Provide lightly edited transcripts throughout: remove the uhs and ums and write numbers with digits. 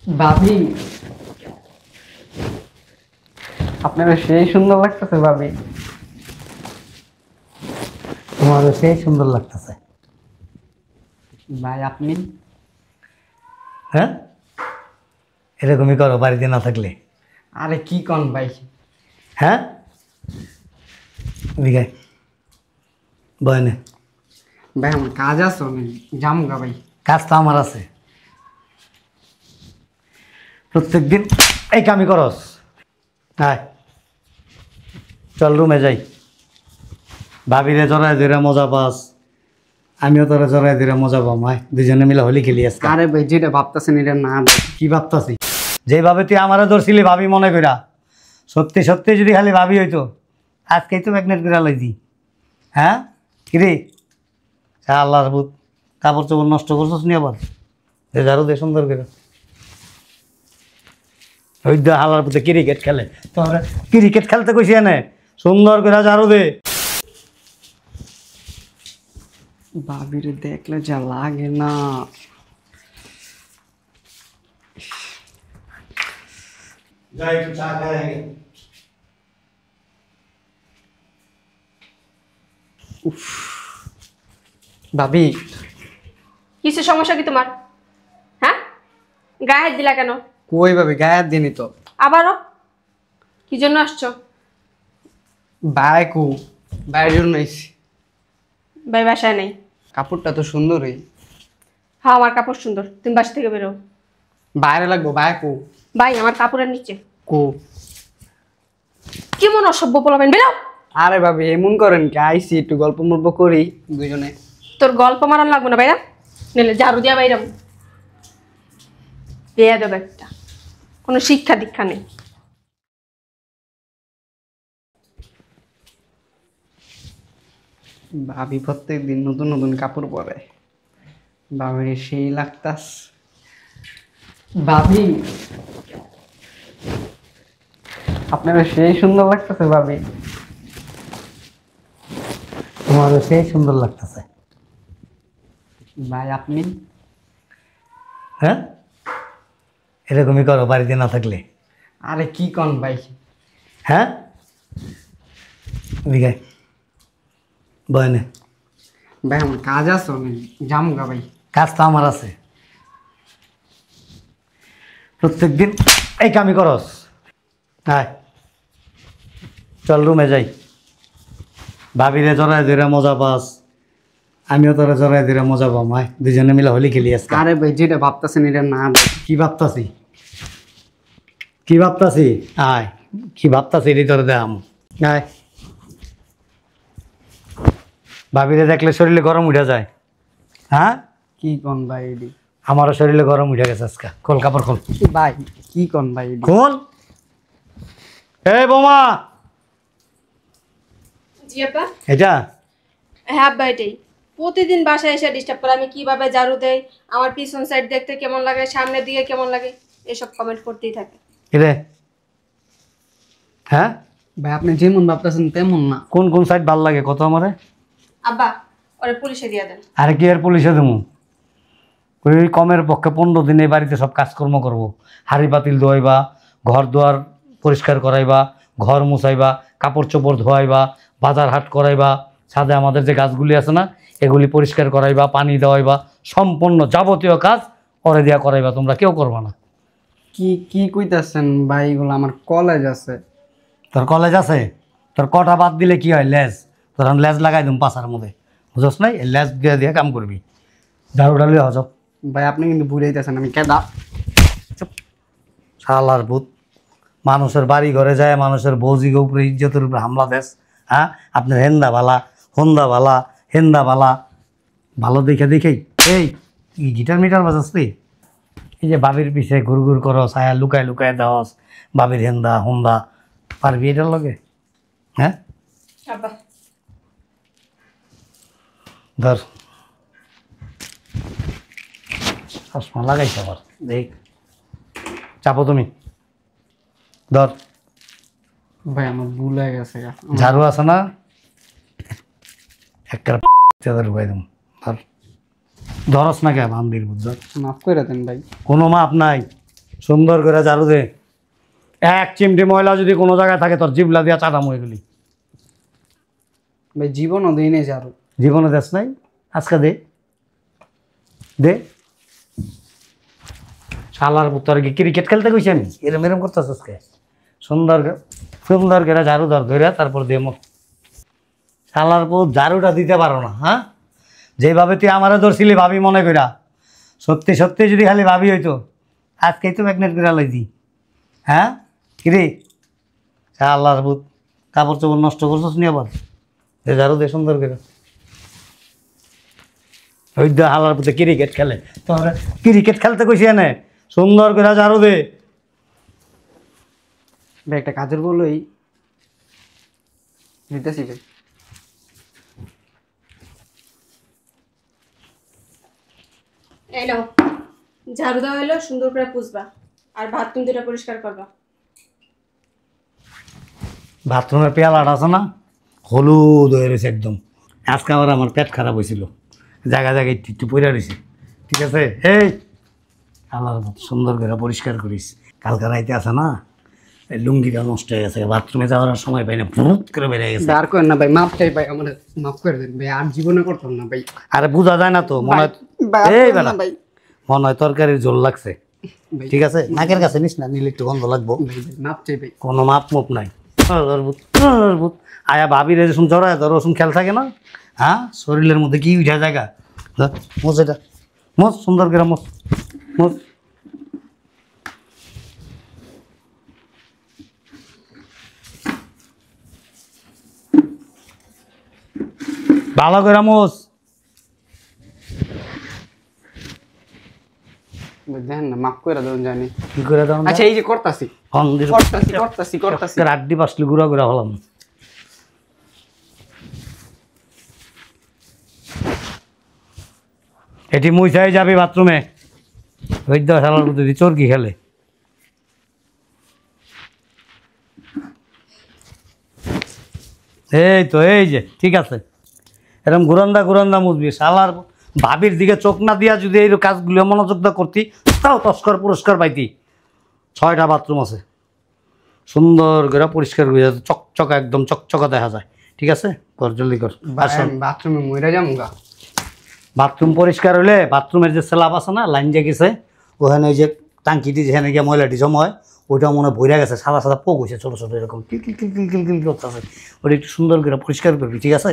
ভাবি, আপনার সেই সুন্দর লাগতেছে ভাবি। তোমারও সেই সুন্দর লাগতেছে। ভাই আপনি? হ্যাঁ, এরকমই করো বাড়িতে না থাকলে। আরে কি কন ভাই? হ্যাঁ, এদিকে বয়নে ভাই আমার কাজ আছে, আমি যাবো গা ভাই। কাজ তো আমার আছে। প্রত্যেক দিন এই কামই করস। হ্যাঁ, চল রুমে যাই। ভাবিরে জড়াই ধরে মজা পাস, আমিও তোরা জড়াই ধরে মজা পাম। হয় দুজনে মিলে হোলি খেলি আজকে। আরে ভাই যেটা ভাবতেছেন এটা না ভাই। কি ভাবতাছি? যেভাবে তুই আমারও ধরছিলি ভাবি মনে কইরা, সত্যি সত্যি যদি খালি ভাবি হইতো আজকেই তো ম্যাগনেট করে লইছি। হ্যাঁ কিরে, আল্লাহর বুত, কাপড় চোপড় নষ্ট করছিস নি আবার? যে ঝাড়ু দে সুন্দর করে। ওই দে আল্লাহর পুতে ক্রিকেট খেলে, তোমরা ক্রিকেট খেলতে কইছি এনে, সুন্দর করে ঝাড়ু দে। ভাবির দেখলে যা লাগে না। যাই একটু চা খাই আগে। ভাবি, কিসের সমস্যা কি তোমার? হ্যাঁ, গায়ে হাত দিলা কেন? কই ভাবি, গায়ের দিনই তো। আবারও কি জন্য আসছো? ভাই কু, ভাইয়ের জন্য আইছি। ভাই বাসায় নেই। কাপড়টা তো সুন্দরই। হ্যাঁ, আমার কাপড় সুন্দর, তুমি বাসা থেকে বেরো। বাইরে লাগবো, ভাই কু। ভাই আমার কাপড়ের নিচে। কু। কেমন অসভ্য পোলাবেন, বেরো। আরে ভাবি এমন করেন কি, আইসি একটু গল্প মল্প করি দুজনে। তোর গল্প মারান লাগবো না ভাইরা, নিলে ঝাড়ু দিয়া বাইরাম। পেয়ে দেবে একটা, কোনো শিক্ষা দীক্ষা নেই। ভাবি প্রত্যেক দিন নতুন নতুন কাপড় পরে, ভাবির সেই লাগতাস। ভাবি, আপনার সেই সুন্দর লাগতেছে ভাবি। তোমারও সেই সুন্দর লাগতেছে। ভাই আপনি? হ্যাঁ, এরকমই করো বাড়িতে না থাকলে। আরে কি কন ভাই? হ্যাঁ, এদিকে বয়নে ভাই আমার কাজ আছে, আমি যাবো গা ভাই। কাজ তো আমার আছে। প্রত্যেক দিন এই কামই করস। হ্যাঁ, চল রুমে যাই। ভাবিরে জড়াই ধরে মজা পাস, আমিও তোরা জড়াই ধরে মজা পাম। হয় দুজনে মিলে হোলি খেলি আজকে। আরে ভাই যেটা ভাবতেছেন এটা না ভাই। কি ভাবতাছি? কি ভাবতাছি? আয়, কি ভাবতাছি এটি তোর দেখাম। আয়, ভাবিরে দেখলে শরীরে গরম উঠে যায়। হ্যাঁ, কি কন ভাই এডি? আমারও শরীরে গরম উঠে গেছে আজকে। খোল কাপড় খোল। ভাই কি কন ভাই এডি? খোল। এই বোমা, জি আপা। এটা হ্যাঁ আব্বা, এটাই প্রতিদিন বাসায় এসে ডিস্টার্ব করে। আমি কিভাবে ঝাড়ু দেই, আমার পিছন সাইড দেখতে কেমন লাগে, সামনের দিকে কেমন লাগে, এসব কমেন্ট করতেই থাকে। এরে। হ্যাঁ, ভাই আপনি যেমন ভাবতেছেন তেমন না। কোন কোন সাইড ভাল লাগে কত আমারে? আব্বা ওরে পুলিশে দিয়ে দেন। আরে কি আর পুলিশে দেবো? ওই কমের পক্ষে 15 দিন এই বাড়িতে সব কাজকর্ম করব। হাঁড়ি পাতিল ধোয়াইবা, ঘর দুয়ার পরিষ্কার করাইবা, ঘর মুছাইবা, কাপড় চোপড় ধোয়াইবা, বাজার হাট করাইবা, ছাদে আমাদের যে গাছগুলি আছে না এগুলি পরিষ্কার করাইবা, পানি দেওয়াইবা, সম্পূর্ণ যাবতীয় কাজ করে দিয়া করাইবা। তোমরা কেউ করবা না। কি কি কইতাছেন ভাই? এগুলো আমার কলেজ আছে। তোর কলেজ আছে? তোর কটা বাদ দিলে কি হয়? লেজ। তোর আমি লেজ লাগাই দিম পাশার মধ্যে, বুঝছ নাই? এই লেজ দিয়ে দিয়ে কাম করবি। ঝাড়ু ডালি হজব। ভাই আপনি কিন্তু ভুলেইতেছেন, আমি কেডা? শালার ভূত, মানুষের বাড়ি ঘরে যায়, মানুষের বৌজিকে উপরে ইজ্জতের উপরে হামলা দেশ। হ্যাঁ, আপনার হেন্দা বালা, হন্দা বালা, হেন্দা বালা ভালো দেখে দেখেই। এই তুই গিটার মিটার বাজাস তুই? এই যে বাবির পিছে ঘুর ঘুর করো, ছায়া লুকায় লুকায় দেওয়াস, বাবির হেন্দা হন্দা, পারবি এটার লগে? হ্যাঁ, আব্বা ধর চশমা লাগাইছ আবার, দেখ। চাপো তুমি, ধর। ভাই আমার ভুল হয়ে গেছে। ঝাড়ু আছে না? একটা ঢুকাই দেবো। ধর, ধরস না কে বান্দির বুঝ। মাফ করে দেন ভাই। কোনো মাপ নাই, সুন্দর করে ঝাড়ু দে। এক চিমটি ময়লা যদি কোনো জায়গায় থাকে তোর জিবলা দিয়া চাটা মরে গেলি। ভাই জীবনও দিই নেই ঝাড়ু। জীবনে দেশ নাই, আজকে দে দে। শালার পুত্র কি ক্রিকেট খেলতে কইছি আমি? এরম এরম করতেছ আজকে। সুন্দর সুন্দর করে ঝাড়ু ধরে তারপর দে মুখ। শালার পুত ঝাড়ুটা দিতে পারো না, হ্যাঁ? যেভাবে তুই আমারও ধরছিলি ভাবি মনে কইরা, সত্যি সত্যি যদি খালি ভাবি হইতো আজকেই তো ম্যাগনেট করে লইছি। হ্যাঁ কিরে শালার পুত, কাপড় চোপড় নষ্ট করছিস নি আবার? দে ঝাড়ু দে সুন্দর করে। ওই দে হালার পুতে ক্রিকেট খেলে, তোমরা ক্রিকেট খেলতে কইছি এনে। সুন্দর করে ঝাড়ু দে। ভাই একটা কাজের বলো এই দিতেছি ভাই। এই নাও, ঝাড়ু দেওয়া হলো, সুন্দর করে পুষবা আর বাথরুম দুটা পরিষ্কার করবা। বাথরুমের পেয়ালাটা আছে না, হলুদ হয়ে রয়েছে একদম। আজকে আবার আমার পেট খারাপ হয়েছিল, জায়গা জায়গায় একটু একটু পড়ে রয়েছে। ঠিক আছে, এই আল্লাহ সুন্দর করে পরিষ্কার করিস। কালকে রাইতে আছে না, এই লুঙ্গিটা নষ্ট হয়ে গেছে, বাথরুমে যাওয়ার সময় পাই না, ভুত করে বেড়ে গেছে। আর করেন না ভাই, মাপ চাই ভাই, আমার মাফ করে দেন ভাই, আর জীবনে করতাম না ভাই। আরে বোঝা যায় না তো, মনে হয় ভাই, আর এই করেন বেটা না ভাই। মনে হয় তরকারির ঝোল লাগছে। ভাই, ঠিক আছে, নাকের কাছে নিস না, নিলে একটু গন্ধ লাগবো। ভাই, ভাই, মাপ চাই ভাই। কোনো মাপ মুপ নাই। আয়া ভাবির রসুন চড়ায় তো রসুন খেয়াল থাকে না? হ্যাঁ, শরীরের মধ্যে কি উঠা জায়গা। মোজ এটা মোজ, সুন্দর করে মোজ মোজ। ভালো করে মোজ। ভাই, দেন না, মাফ করে দেন জানি। কি করে দাও? আচ্ছা এই যে করতাছি করতাছি। আড্ডি পাসলি গুড়া গুড়া হলাম। এটি মুইসাই যাবি বাথরুমে। বৈদ্য শালার প্রতি চোরকি খেলে। এই তো এই যে ঠিক আছে, এরকম ঘুরান্দা ঘুরান্দা মুজবি। শালার ভাবির দিকে চোখ না দিয়া যদি এই কাজগুলো মনোযোগ দা করতি, তাও তস্কর পুরস্কার পাইতি। 6টা বাথরুম আছে, সুন্দর করে পরিষ্কার করে চকচকা, একদম চকচকা দেখা যায়। ঠিক আছে, কর জলদি কর। বাথরুমে মইরা যাম গা। বাথরুম পরিষ্কার হলে বাথরুমের যে স্ল্যাব আছে না, লাইন যে গেছে, ওখানে ওই যে টাঙ্কিটি যেখানে গিয়ে ময়লাটি জমা হয়, ওইটা মনে ভইরা গেছে, সাদা সাদা পোক হয়েছে ছোটো ছোটো, এরকম কিল কিল কিল কিল কিল কিল করতেছে। ওটা একটু সুন্দর করে পরিষ্কার করবি। ঠিক আছে,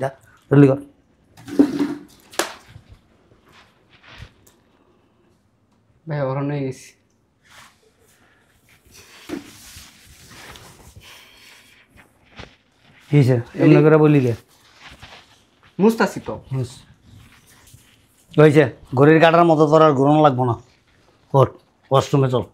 যা জলদি কর। ভাই ওরা নিয়ে গেছি। ঠিক আছে, এমনি করে বলি গে মুস্তাছি তো। হয়েছে, ঘড়ির কাটার মতো তোর আর ঘুরানো লাগবো না। ওর ওয়াশরুমে চল,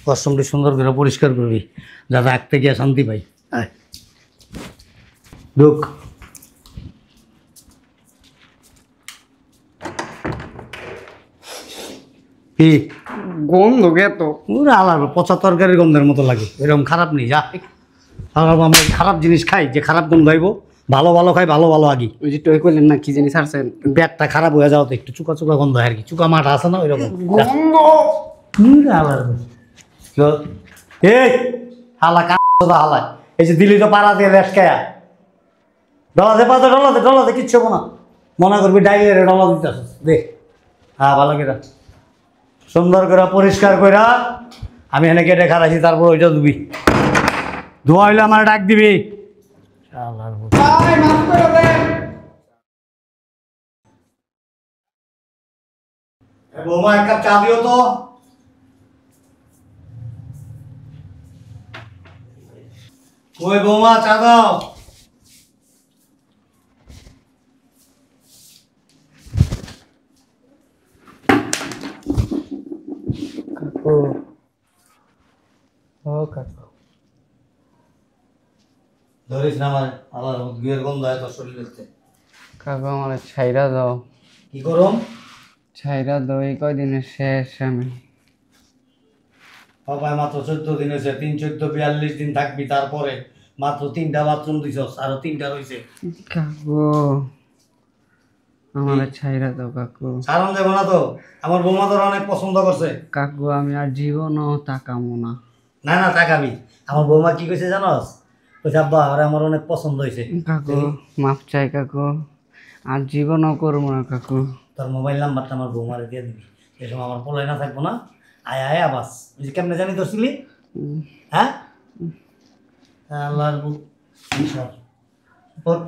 ওয়াশরুমটি সুন্দর করে পরিষ্কার করবি, যাতে আগ থেকে শান্তি পাই। আয় ঢুক। কি গন্ধ গে তো। ওরা আলাদা পচা তরকারির গন্ধের মতো লাগে, এরকম খারাপ নেই। যা, আমরা খারাপ জিনিস খাই যে খারাপ গন্ধ হইব, ভালো ভালো খাই, ভালো ভালো আগি। ওই যে টই করলেন না, কি জিনিস ছাড়ছেন? পেটটা খারাপ হয়ে যাও তো, একটু চুকা চুকা গন্ধ হয় আর কি, চুকা মাঠ আছে না ওইরকম গন্ধ। এই হালা কাঁদা হালায়, এই যে দিল্লি তো পাড়া দিয়ে রেস খায়া ডলাতে পাতে ডলাতে ডলাতে কিচ্ছু হবো না। মনে করবি ডাইলের ডলা দিতে দেখ। হ্যাঁ, ভালো করে সুন্দর করে পরিষ্কার কইরা আমি এনে কেটে খারাইছি, তারপর ওইটা ধুবি। ধোয়া হইলে আমার ডাক দিবি। ভাই মাফ করে দেন। বৌমা এক কাপ চা দিও তো। ওই বৌমা চা দাও। কাকু, ও কাকু, ধরিস না আমার, আবার বিয়ের গন্ধ হয় তোর শরীরেতে। কাকু আমার ছাইরা দাও, কি করুম? ছাইরা দাও, এই কয়দিনের শেষ আমি। বাবা মাত্র 14 দিন হয়েছে, 3 14 42 দিন থাকবি, তারপরে মাত্র 3টা বাথরুম দিছস, আরো 3টা রয়েছে। কাকু আমার ছাইরা দাও কাকু। সারণ যাবো না তো, আমার বৌমা তোর অনেক পছন্দ করছে। কাকু আমি আর জীবনও তাকামো না। না না তাকাবি। আমার বৌমা কি কইছে জানোস? কইছে আব্বা আরে আমার অনেক পছন্দ হয়েছে। কাকু মাফ চাই কাকু, আর জীবনও করবো না কাকু। তোর মোবাইল নাম্বারটা আমার বৌমারে দিয়ে দিবি, সেই সময় আমার পোলাই না থাকবো না। আয় আয় আবাস ওই যে কেমনে জানি তোর ছিলি, হ্যাঁ আল্লাহর ওট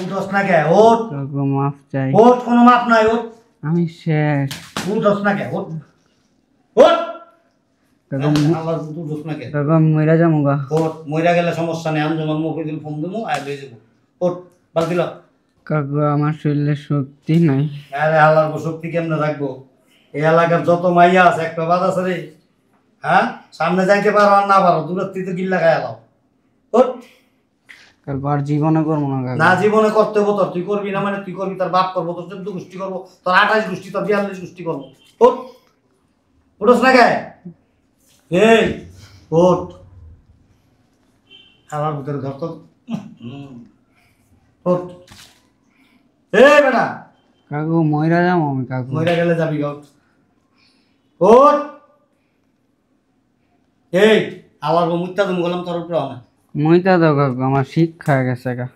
উঠস না কে? ওট কাকু মাফ চাই, ওট, কোনো মাপ নাই। ওট আমি শেষ। উঠস না কে? ওট ওট কাকু আল্লাহর উঠস না কে? কাকু আমি মইরা যাবো গা। ওট মইরা গেলে সমস্যা নেই, আমি যেমন মুখিদিল ফোন দেবো আয় লয়ে যাবো। ওট বাদ দিল। কাকু আমার শরীরে শক্তি নাই। আরে আল্লাহর শক্তি কেমনে রাখবো? এই এলাকার যত মাইয়া আছে একটা বাদ আছে রে। হ্যাঁ সামনে যাইতে পারো আর না পারো, দূরের থেকে গিল্লা খাই এলাও। ওট কাকু আর জীবনে করবো না কাকু। না জীবনে করতে হবো তোর, তুই করবি না মানে তুই করবি, তোর বাপ করবো, তোর 14 গোষ্ঠী করবো, তোর 28 গোষ্ঠী, তোর 42 গোষ্ঠী করবো। ওট উঠোস না গায়ে? এই ওট আমার ভিতরে ঘর তো। ওট এই বেটা কাকু মইরা যাবো আমি কাকু। মইরা গেলে যাবি ওট ওট। এই আবার মুত্তা তুমি গেলাম তোর উপরে অনেক মইতা দাও কাকু, আমার শিক্ষা হয়ে গেছে গা।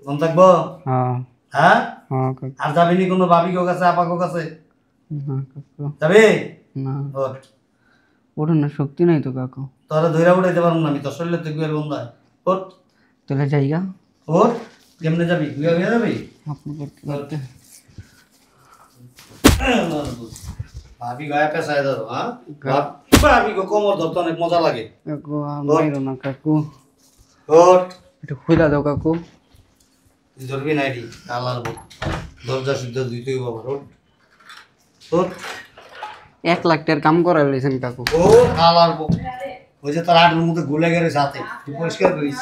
মন থাকবো। হ্যাঁ হ্যাঁ হ্যাঁ কাকু। আর যাবি নি কোনো ভাবি কেউ কাছে আপা কেউ কাছে না কাকু যাবি? না, ওট ওঠো না, শক্তি নাই তো কাকু। তোরা ধৈরা উঠাইতে পারবো না আমি, তোর শরীরে তুই গুয়ের বন্ধ হয়। ওট তাহলে যাইগা ওট কেমনে যাবি? গুয়া গুয়া যাবি? আপনি করতে করতে। ভাবি গায়ে পেশায় ধরো। হ্যাঁ ভাবি গো কোমর ধরতে অনেক মজা লাগে। কাকু আর মাইরো না কাকু, ওট একটু খুইলা দাও কাকু। তুই ধরবি না এটি আল্লাহর বুক, দরজা শুদ্ধ দুই তুই বাবা। ওট ওট 1 লাখ টাকার কাম করাই লইছেন কাকু। ও আল্লাহর বুক, ওই যে তোর আটের মধ্যে গুলে গেছে হাতে, তুই পরিষ্কার করিস।